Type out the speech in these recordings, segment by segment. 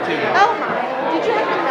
Oh my, did you have to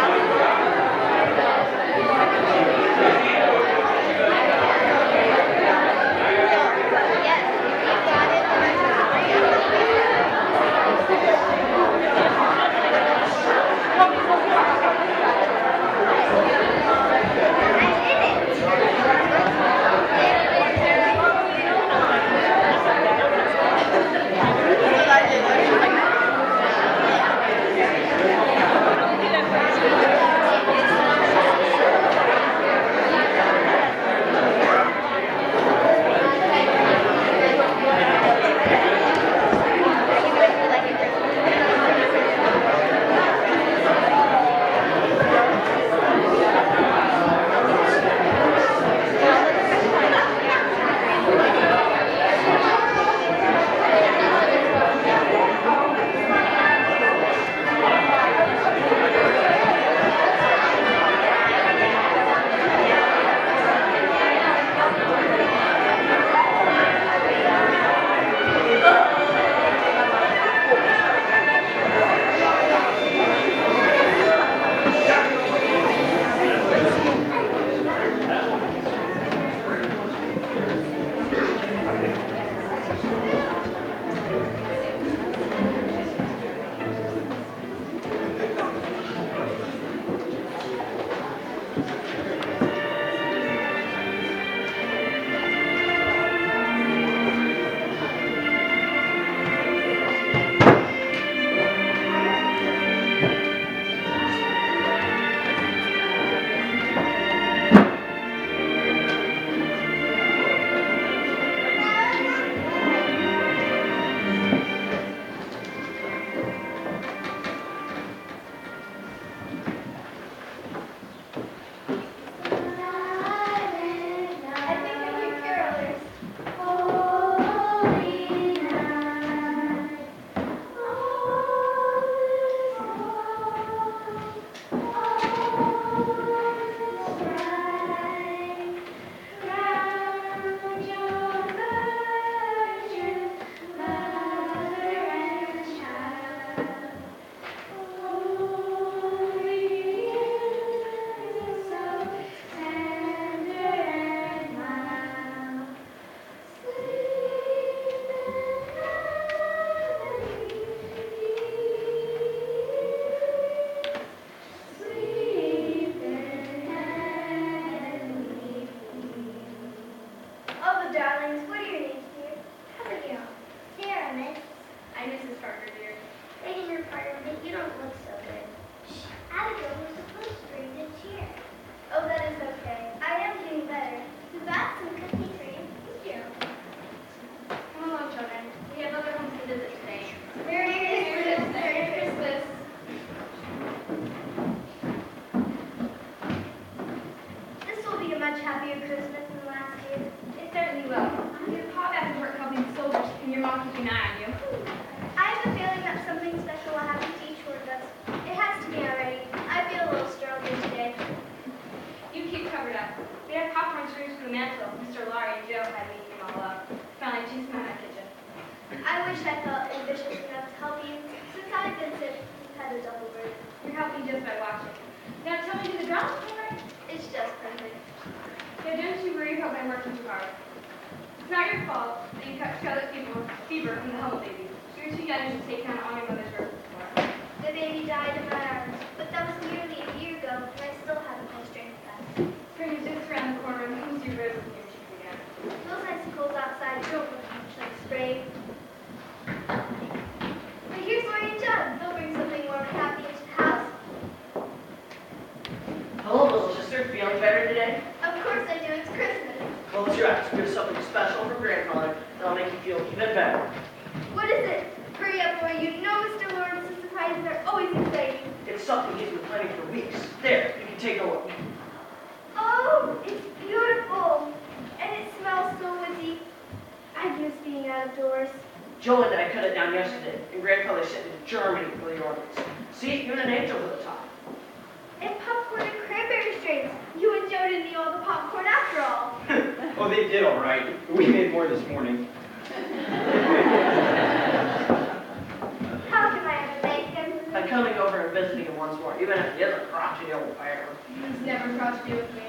even if he is a crotchety old bear. He's never crotchety with me.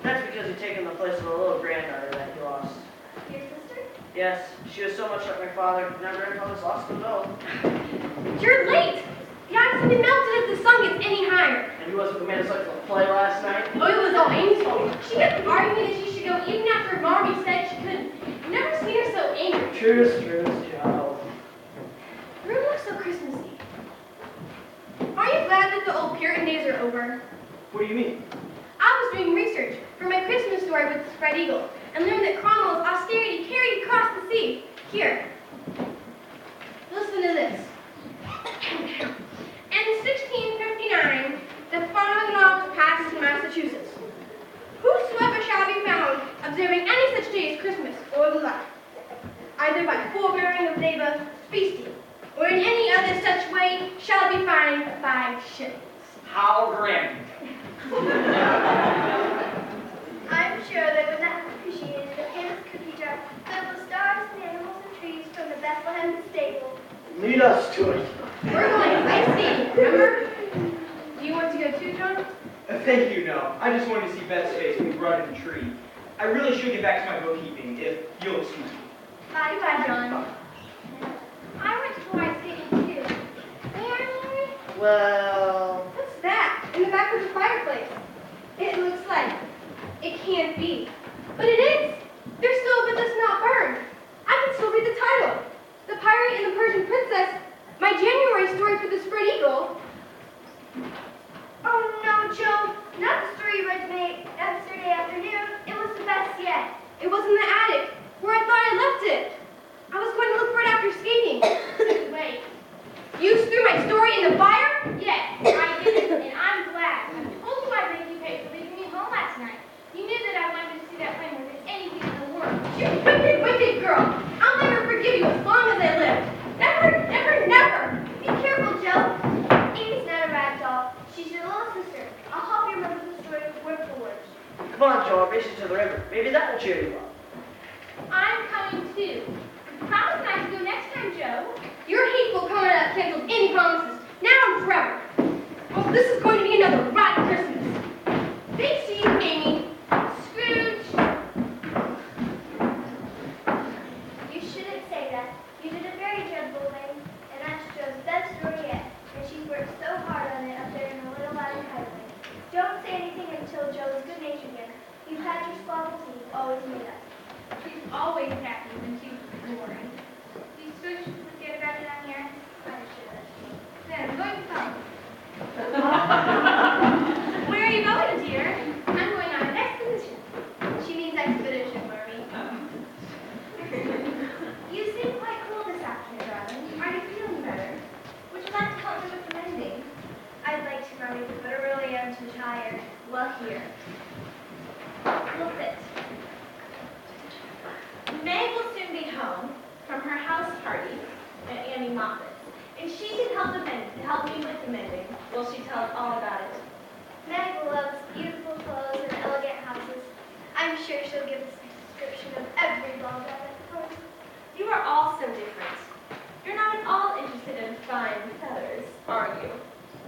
That's because he's taken the place of a little granddaughter that he lost. Your sister? Yes, she was so much like my father. Now grandfather's lost them both. You're late! The ice will be melted if the sun gets any higher. And he wasn't the man who to play last night? Oh, it was all Amy's fault. She kept arguing that she should go even after her mommy said she couldn't. I've never seen her so angry. Truce, child. The room looks so Christmassy. Aren't you glad that the old Puritan days are over? What do you mean? I was doing research for my Christmas story with the spread eagle and learned that Cromwell's austerity carried across the sea. Here. Listen to this. In 1659, the following law was passed in Massachusetts. Whosoever shall be found observing any such day as Christmas or the like, either by forbearing of neighbor, feasting, or in any other such way, shall be fined 5 shillings. How grand. I'm sure they would not have appreciated a famous cookie jar filled with stars and animals and trees from the Bethlehem stable. Lead us to it. We're going icy, remember? Do you want to go too, John? Thank you, no. I just wanted to see Beth's face when we brought in the tree. I really should get back to my bookkeeping, if you'll excuse me. Bye, John. I went to ice skating too. May I, Mary? Well... What's that? In the back of the fireplace. It looks like it can't be. But it is. There's still a bit that's not burned. I can still read the title. The Pirate and the Persian Princess, my January story for the Spread Eagle. Oh no, Joe. Not the story you read to me yesterday afternoon. It was the best yet. It was in the attic, where I thought I left it. I was going to look for it after skating. Wait. You threw my story in the fire? Yes, I did, and I'm glad. I told you I'd make you pay for leaving me home last night. You knew that I wanted to see that plane more than anything in the world. You wicked, wicked girl. I'll never forgive you as long as I live. Never, never, never. Be careful, Joe. Amy's not a rag doll. She's your little sister. I'll help you remember the story word for word. Come on, Joe, I'll race you to the river. Maybe that will cheer you up. I'm coming too. Promise not to go next time, Joe. Your hateful comment out cancels any promises, now and forever. Oh, this is going to be another rotten Christmas. Thanks to you, Amy. Scrooge. You shouldn't say that. You did a very dreadful thing, and that's Joe's best story yet, and she's worked so hard on it up there in the Little Attic Highway. Don't say anything until Joe is good-natured again. You've had your squabbles, and you've always made up. She's always happy when she's boring. You switch with the other guy down here? I should. Then I'm going to tell you. Where are you going, dear? I'm going on an expedition. She means expedition, Marie. You seem quite cool this afternoon, darling. Are you feeling better? Would you like to help me with the mending? I'd like to, Mommy, but I really am too tired. Well, here. We'll sit. Meg will soon be home from her house party at Annie Moffat's, and she can help me with the mending. Well, she tells all about it. Meg loves beautiful clothes and elegant houses. I'm sure she'll give us a description of every ball gown at the party. You are all so different. You're not at all interested in fine feathers, are you?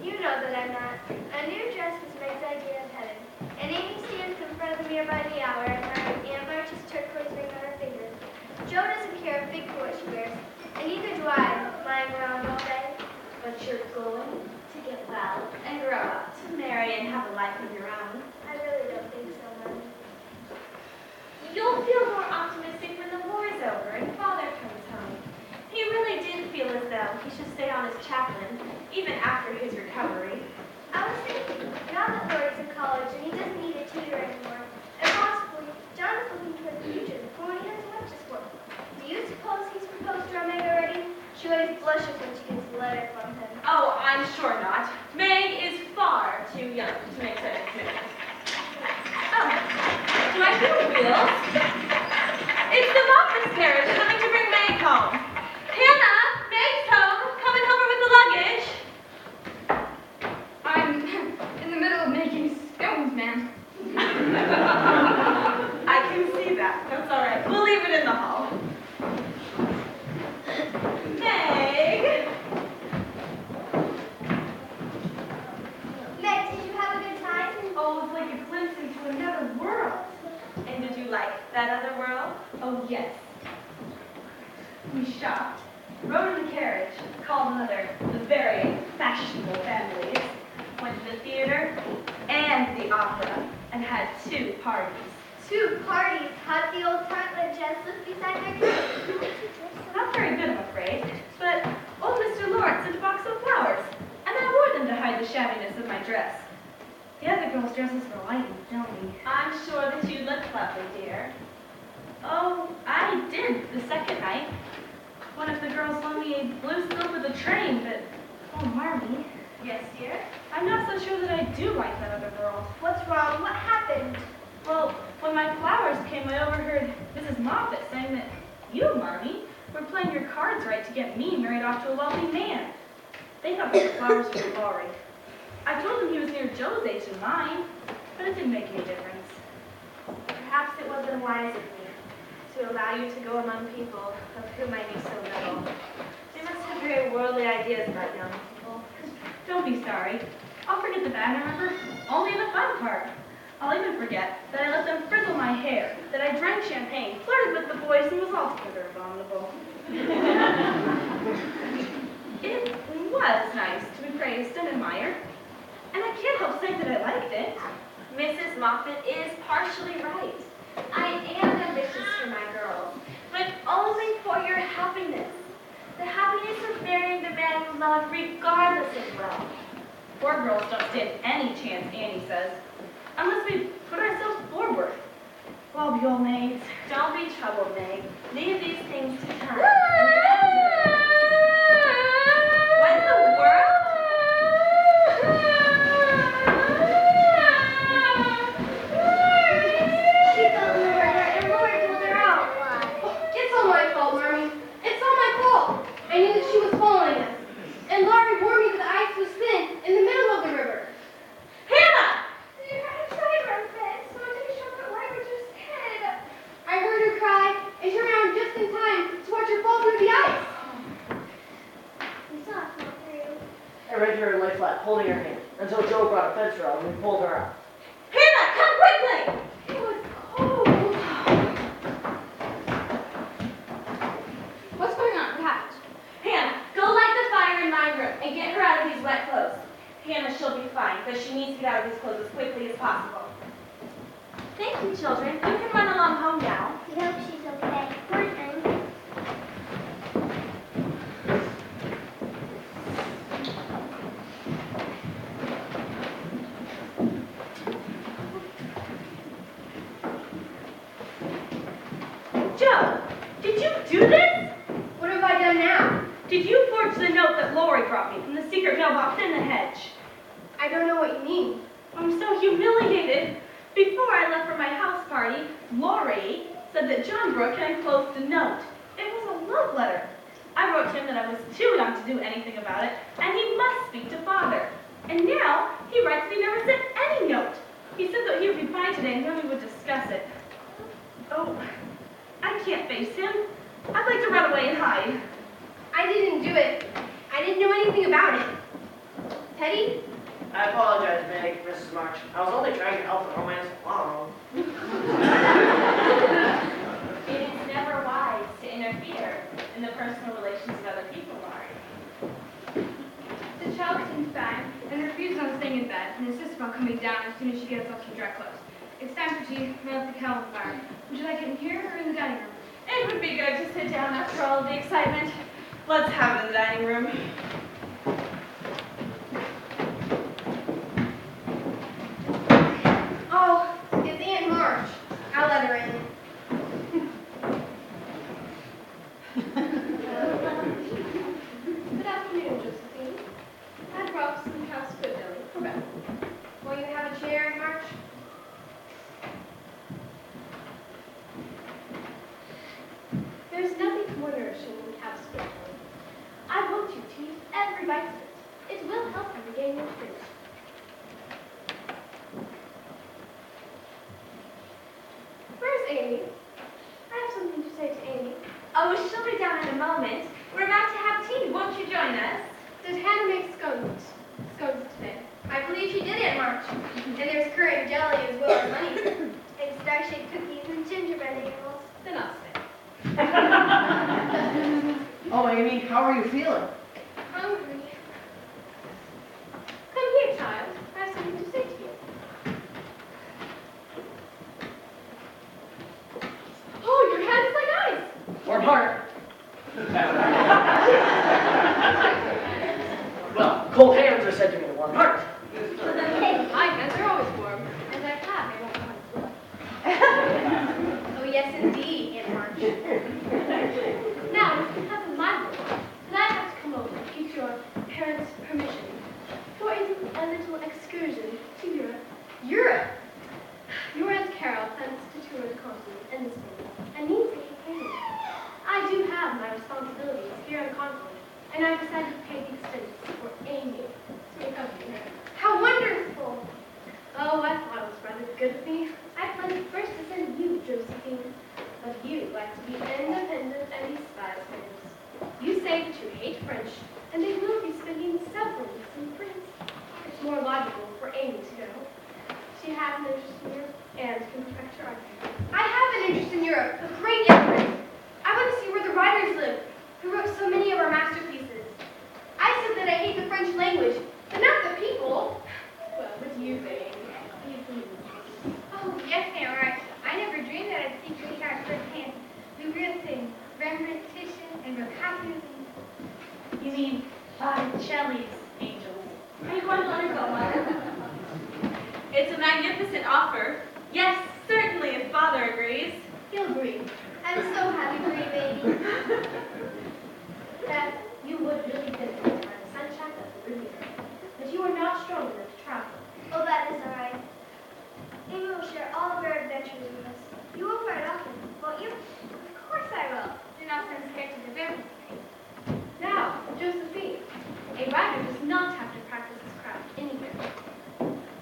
You know that I'm not. A new dress was Meg's idea of heaven, and Amy stands in front of the mirror by the hour and marches turquoise ring on her finger. Joe doesn't care if big boy she wears, and neither do I, lying around all day. But you're going to get well and grow up to marry and have a life of your own. I really don't think so, Mom. You'll feel more optimistic when the war is over and Father comes home. He really did feel as though he should stay on as chaplain, even after his recovery. I was thinking, now that Lori's in college and he doesn't need a tutor anymore, and possibly John is looking toward the future for when he has lectures for. Do you suppose he's proposed to our Meg already? She always blushes when she gets a letter from him. Oh, I'm sure not. Meg is far too young to make such a commitment. Oh, do I hear wheels? It's the Moffat's carriage coming to bring Meg home. Hannah, Meg's home. Come and help her with the luggage. I'm in the middle of making scones, ma'am. I can see that. That's all right. We'll leave it in the hall. Meg. together the very fashionable families, went to the theater and the opera, and had 2 parties. 2 parties. How'd the old tartlet just live beside their kitchen? Not very good, I'm afraid, but old Mr. Lawrence sent a box of flowers, and I wore them to hide the shabbiness of my dress. The other girls' dresses were light and filmy. I'm sure that you looked lovely, dear. Oh, I did the second night. One of the girls loaned me a blue silk with a train, but, oh, Marmee. Yes, dear? I'm not so sure that I do like that other girl. What's wrong? What happened? Well, when my flowers came, I overheard Mrs. Moffat saying that you, Marmee, were playing your cards right to get me married off to a wealthy man. They thought that the flowers were Laurie. I told them he was near Joe's age and mine, but it didn't make any difference. Perhaps it wasn't wise of me to allow you to go among people of whom I knew so little. They must have very worldly ideas about young people. Don't be sorry. I'll forget the bad, remember? Only the fun part. I'll even forget that I let them frizzle my hair, that I drank champagne, flirted with the boys, and was altogether abominable. It was nice to be praised and admired, and I can't help saying that I liked it. Mrs. Moffat is partially right. I am ambitious for my girls, but only for your happiness. The happiness of marrying the man you love regardless of wealth. Poor girls don't stand any chance, Annie says, unless we put ourselves forward. We'll be old maids. Don't be troubled, Meg. Leave these things to time. What in the world? She fell in the river and Laurie pulled her out. It's all my fault, Marmee. It's all my fault. I knew that she was following us. And Laurie warned me that the ice was thin in the middle of the river. Hannah! I tried run fast. Someone took a shot at Robert's head. I heard her cry and turned around just in time to watch her fall through the ice. We saw it fall through. I read her and lay flat, holding her hand, until Joe brought a fence rail and we pulled her out. Hannah, come quickly! It was cold. What's going on? What happened? Hannah, go light the fire in my room and get her out of these wet clothes. Hannah, she'll be fine, but she needs to get out of these clothes as quickly as possible. Thank you, children. You can run along home now. We hope she's okay. Poor thing. Joe, did you do this? What have I done now? Did you forge the note that Laurie brought me from the secret mailbox in the hedge? I don't know what you mean. I'm so humiliated. Before I left for my house party, Laurie said that John Brooke had enclosed a note. It was a love letter. I wrote to him that I was too young to do anything about it, and he must speak to Father. And now he writes that he never sent any note. He said that he would be fine today and then we would discuss it. Oh, I can't face him. I'd like to run away and hide. I didn't do it. I didn't know anything about it. Teddy? I apologize, Meg, Mrs. March. I was only trying to help the romance along. It is never wise to interfere in the personal relations of other people, Laurie. The child seems fine and refuses on staying in bed and insists upon coming down as soon as she gets off some dry clothes. It's time for tea. I left the kettle on fire. Would you like it in here or in the dining room? It would be good to sit down after all of the excitement. Let's have it in the dining room. Oh, it's Aunt March. I'll let her in. Good afternoon, Josephine. I brought some house food, Billy, for Beth. Will you have a chair, Aunt March? There's nothing more nourishing than house food. I want you to eat every bite of it. It will help you regain your strength. Where's Amy? I have something to say to Amy. Oh, she'll be down in a moment. We're about to have tea. Won't you join us? Did Hannah make scones today? I believe she did, Aunt March. And there's currant jelly as well as honey. And star-shaped cookies and gingerbread angles. Then I'll stay. Oh, Amy, how are you feeling? Hungry. Cold hands are said to mean a warm heart. My hands are always warm, and I have a warm heart as well. Oh, yes, indeed, Aunt March. Now, because of my work, and I have to come over to get your parents' permission for a little excursion to Europe. Europe? Your Aunt Carol plans to tour the continent and the spring, and needs to take care of me. I do have my responsibilities here on the continent, and I've decided to pay the expenses for Amy to accompany her. How wonderful! Oh, I thought it was rather good of me. I planned first to send you, Josephine, but you like to be independent and despise things. You say that you hate French, and they will be spending several weeks in France. It's more logical for Amy to go. She has an interest in Europe and can perfect her art. I have an interest in Europe, a great interest. I want to see where the writers live, who wrote so many of our masterpieces. I said that I hate the French language, but not the people. Well, what do you think? Oh, yes, Aunt March. I never dreamed that I'd see Picard firsthand. The real thing. Rembrandt, Titian, and Boccaccio's. You mean Botticelli's angels? Are you going to let her go, Mother? It's a magnificent offer. Yes, certainly, if Father agrees. He'll agree. I'm so happy for you, baby. That you would really benefit by the sunshine of the Riviera, but you are not strong enough to travel. Oh, that is all right. Amy will share all of her adventures with us. You will quite often, won't you? Of course I will. Then I'll send sketches of everything. Now, Josephine, a writer does not have to practice his craft anywhere.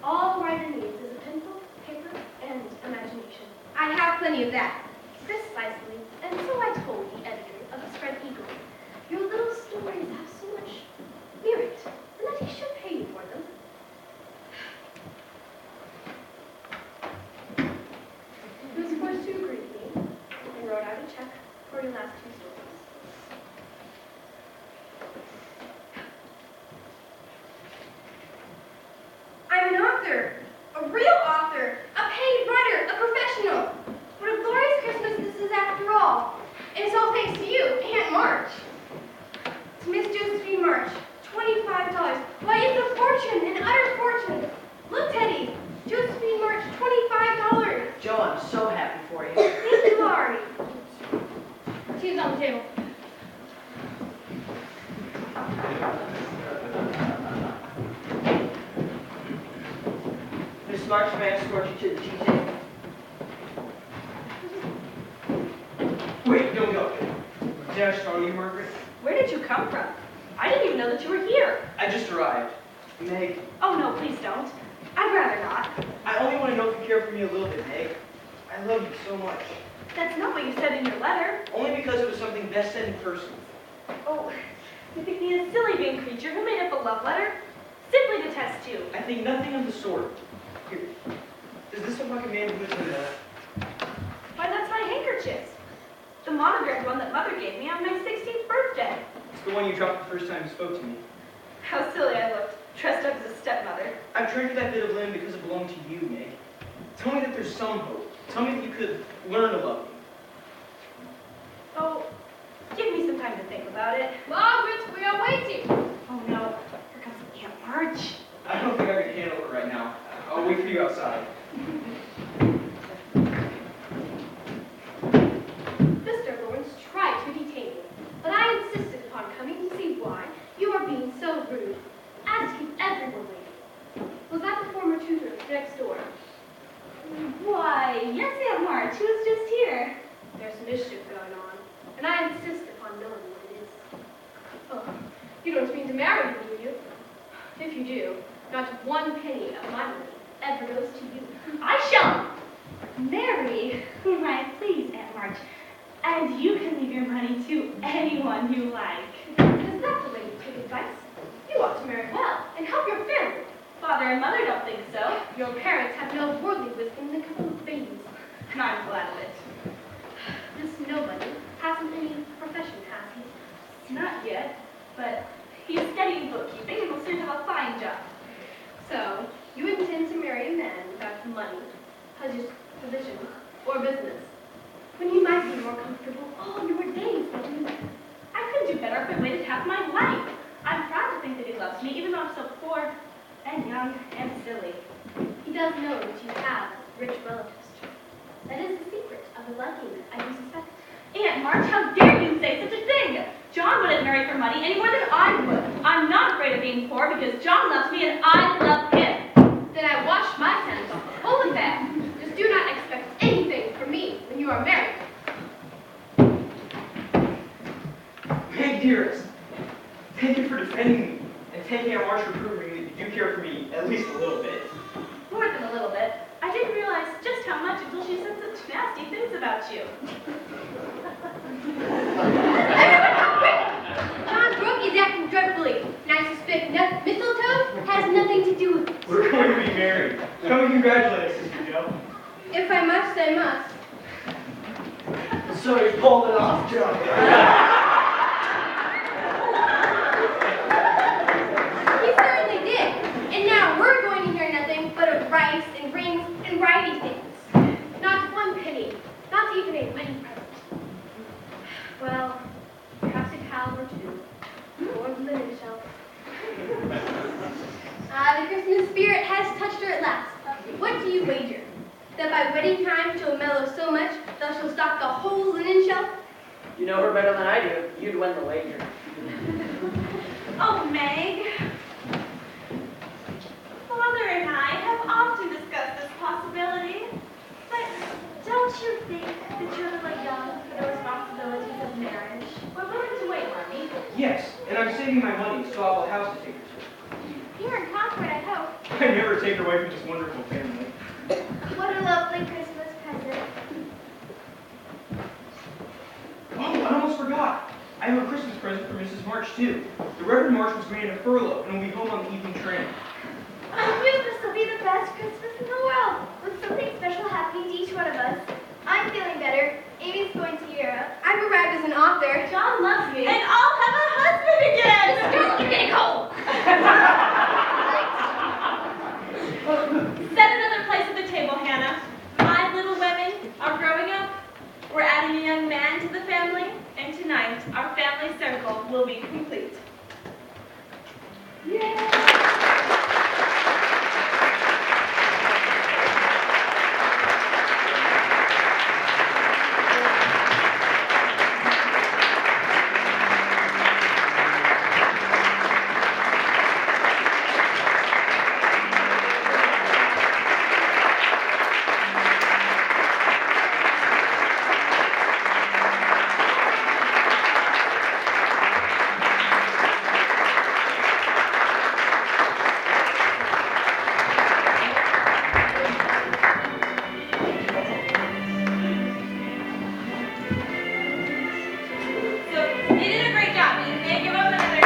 All the writer needs is a pencil, paper, and imagination. I have plenty of that. Precisely. And so I told the editor of the Spread Eagle. Your little stories have so much merit, and that he should pay you for them. He was forced to agree with me, and wrote out a check for your last 2 stories. I'm an author, a real author, a paid writer, a professional. What a glorious Christmas this is after all. And it's all thanks to you, Aunt March. To Miss Josephine March, $25. Why, it's a fortune, an utter fortune. Look, Teddy, Josephine March, $25. Joe, I'm so happy for you. Thank you, Laurie. Tea's on the table. Miss March, may I escort you to the tea table? Wait, don't go. Did I startle you, Margaret? Where did you come from? I didn't even know that you were here. I just arrived. Meg, Oh, no, please don't. I'd rather not. I only want to know if you care for me a little bit, Meg. I love you so much. That's not what you said in your letter. Only because it was something best said in person. Oh, you think me a silly vain creature who made up a love letter? Simply to test you. I think nothing of the sort. Here, does this look like a man who lives in the... Why, that's my handkerchief. The monogrammed one that Mother gave me on my 16th birthday. It's the one you dropped the first time you spoke to me. How silly I looked, dressed up as a stepmother. I've traded that bit of linen because it belonged to you, Meg. Tell me that there's some hope. Tell me that you could learn to love me. Oh, give me some time to think about it. Margaret, we are waiting. Oh no, here comes Aunt March. I don't think I can handle it right now. I'll wait for you outside. Mr. Lawrence tried to detain me, but I insisted upon coming to see why you are being so rude, asking everyone waiting. Was that the former tutor next door? Why, yes, Aunt March. She was just here. There's mischief going on, and I insist upon knowing what it is. Oh, you don't mean to marry him, do you? If you do, not one penny of my money ever goes to you. I shall marry whom I please, Aunt March. And you can leave your money to anyone you like. Is that the way you take advice? You ought to marry well and help your family. Father and Mother don't think so. Your parents have no worldly wisdom than a couple of babies. And I'm glad of it. This nobody hasn't any profession, has he? Not yet, but he's studying bookkeeping and will soon have a fine job. So, you intend to marry a man without money, position, or business, when you might be more comfortable all your days than you. I couldn't do better if I waited half my life. I'm proud to think that he loves me, even though I'm know that you have rich relatives. That is the secret of the lucky, I do suspect. Aunt March, how dare you say such a thing? John wouldn't marry for money any more than I would. I'm not afraid of being poor because John loves me and I love him. Then I wash my hands off the whole affair. Just do not expect anything from me when you are married. Meg, dearest, thank you for defending me and taking Aunt March for proving that you do care for me at least a little bit. More than a little bit. I didn't realize just how much until she said such nasty things about you. John Brooke is acting dreadfully, and I suspect mistletoe has nothing to do with it. We're going to be married. Come and congratulate us, Sister Joe. If I must, I must. So you pulled it off, Joe. He certainly did. And now we're going to hear nothing but of rice and rings and righty things. Not one penny, not even a wedding present. Well, perhaps a towel or two, or a linen shelf. The Christmas spirit has touched her at last. What do you wager? That by wedding time she'll mellow so much that she'll stock the whole linen shelf? You know her better than I do. You'd win the wager. Oh, Meg. Father and I have often discussed this possibility. But don't you think that you're a little young for the responsibilities of marriage? We're willing to wait, Mommy. Yes, and I'm saving my money so I'll have a house to take her to. Here in Concord, I hope. I never take her away from this wonderful family. What a lovely Christmas present. Oh, I almost forgot. I have a Christmas present for Mrs. March, too. The Reverend March was granted a furlough and will be home on the evening train. I knew this will be the best Christmas in the world, with something special happening to each one of us. I'm feeling better. Amy's going to Europe. I've arrived as an author. John loves me. And I'll have a husband again. Don't you getting cold? Set another place at the table, Hannah. My little women are growing up. We're adding a young man to the family, and tonight our family circle will be complete. So they did a great job. They give up another.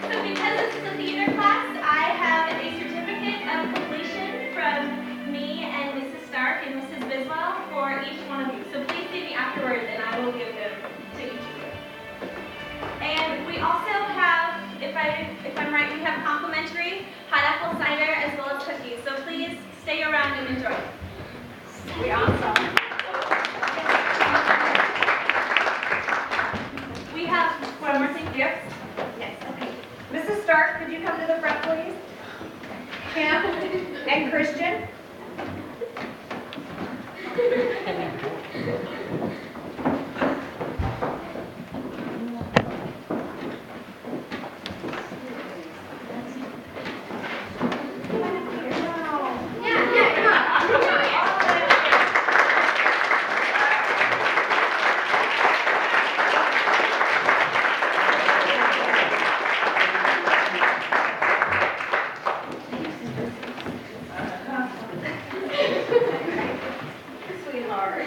So because this is a theater class, I have a certificate of completion from me and Mrs. Stark and Mrs. Biswell for each one of you. So please see me afterwards and I will give them to each of you. And we also have, if I'm right, we have complimentary hot apple cider as well as cookies. So please stay around and enjoy. We're awesome. We have one more thing, gifts. Yes, okay. Mrs. Stark, could you come to the front, please? Kim and Christian. Sweetheart.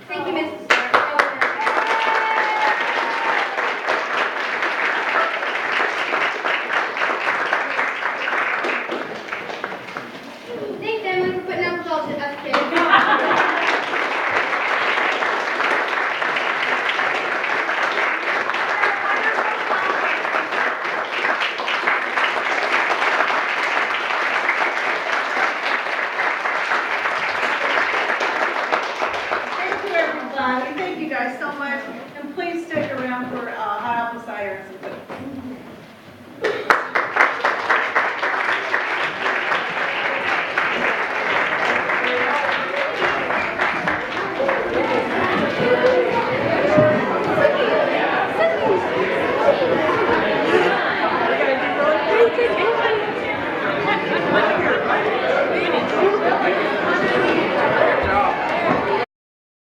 Thank you, Mrs. Stark. Thanks, Emily, for putting up with all us kids. fires and put